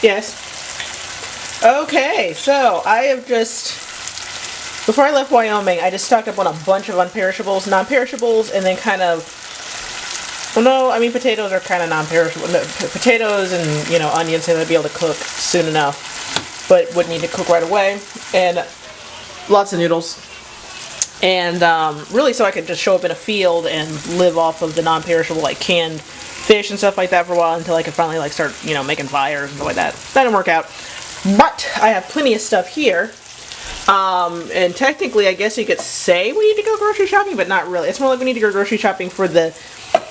Yes. Okay, so I have just, before I left Wyoming, I just stocked up on a bunch of unperishables, non-perishables, and then kind of, well, no, I mean, potatoes are kind of non-perishable. No, potatoes and, you know, onions, and they'll be able to cook soon enough, but wouldn't need to cook right away. And lots of noodles. And really so I could just show up in a field and live off of the non-perishable, like canned fish and stuff like that for a while until I could finally like start, you know, making fires and stuff like that. That didn't work out. But I have plenty of stuff here. And technically, I guess you could say we need to go grocery shopping, but not really. It's more like we need to go grocery shopping for the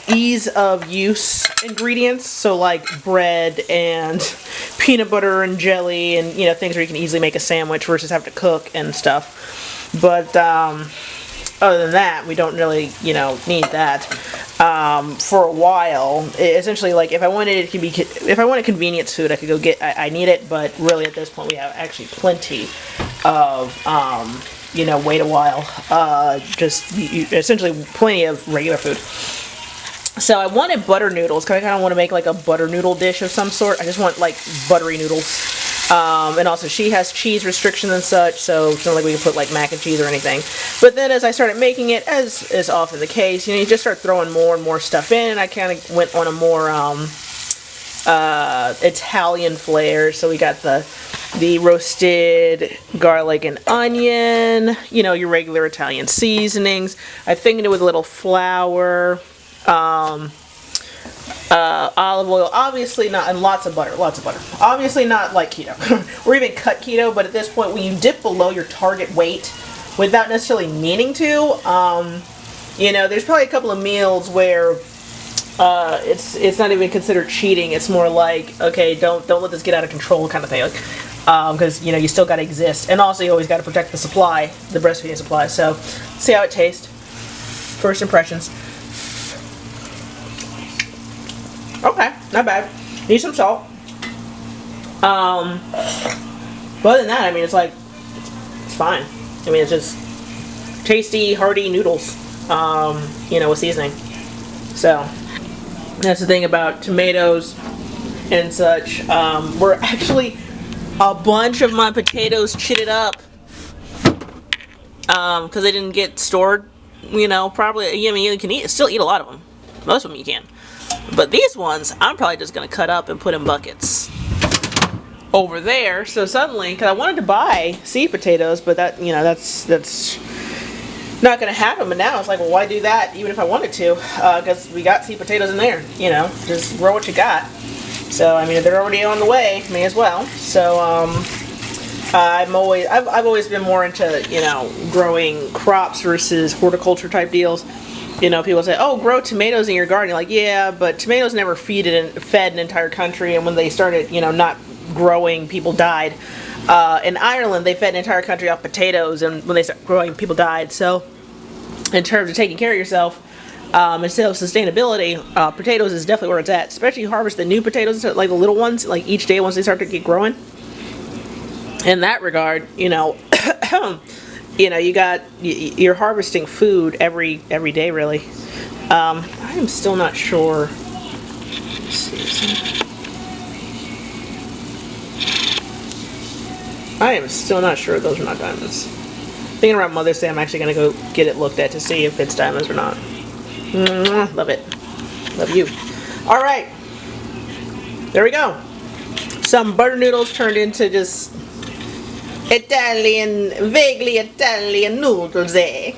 ease of use ingredients. So like bread and peanut butter and jelly and, you know, things where you can easily make a sandwich versus have to cook and stuff. But other than that, we don't really, you know, need that for a while. Essentially, like if I wanted it to be, if I wanted convenience food, I could go get. I need it, but really at this point, we have actually plenty of, you know, wait a while. Just essentially plenty of regular food. So I wanted butter noodles because I kind of want to make like a butter noodle dish of some sort. I just want like buttery noodles. And also she has cheese restrictions and such, so it's not like we can put like mac and cheese or anything. But then as I started making it, as is often the case, you know, you just start throwing more and more stuff in, and I kind of went on a more Italian flair. So we got the roasted garlic and onion, you know, your regular Italian seasonings. I thickened it with a little flour. Olive oil, obviously not, and lots of butter. Obviously not like keto, or even cut keto, but at this point, when you dip below your target weight, without necessarily meaning to, you know, there's probably a couple of meals where it's not even considered cheating. It's more like, okay, don't let this get out of control kind of thing, because you know you still got to exist, and also you always got to protect the supply, the breastfeeding supply. So, see how it tastes. First impressions. Okay, not bad. Need some salt. But other than that, I mean, it's like, it's fine. I mean, it's just tasty, hearty noodles, you know, with seasoning. So, that's the thing about tomatoes and such. We're actually, a bunch of my potatoes chitted up, because they didn't get stored, you know, probably. I mean, you can still eat a lot of them. Most of them you can. But these ones, I'm probably just going to cut up and put in buckets over there. So suddenly, because I wanted to buy seed potatoes, but that, you know, that's not going to happen. But now it's like, well, why do that even if I wanted to? Because we got seed potatoes in there, you know, just grow what you got. So, I mean, if they're already on the way, may as well. So, I've always been more into, you know, growing crops versus horticulture type deals. You know, people say, oh, grow tomatoes in your garden. You're like, yeah, but tomatoes never fed an entire country, and when they started, you know, not growing, people died. In Ireland, they fed an entire country off potatoes, and when they started growing, people died. So, in terms of taking care of yourself, instead of sustainability, potatoes is definitely where it's at. Especially you harvest the new potatoes, like the little ones, like each day once they start to get growing. In that regard, you know, you know, you're harvesting food every day, really. I am still not sure. Let's see. I am still not sure those are not diamonds. Thinking around Mother's Day, I'm actually going to go get it looked at to see if it's diamonds or not. Love it. Love you. All right. There we go. Some butter noodles turned into just vaguely Italian noodles, eh?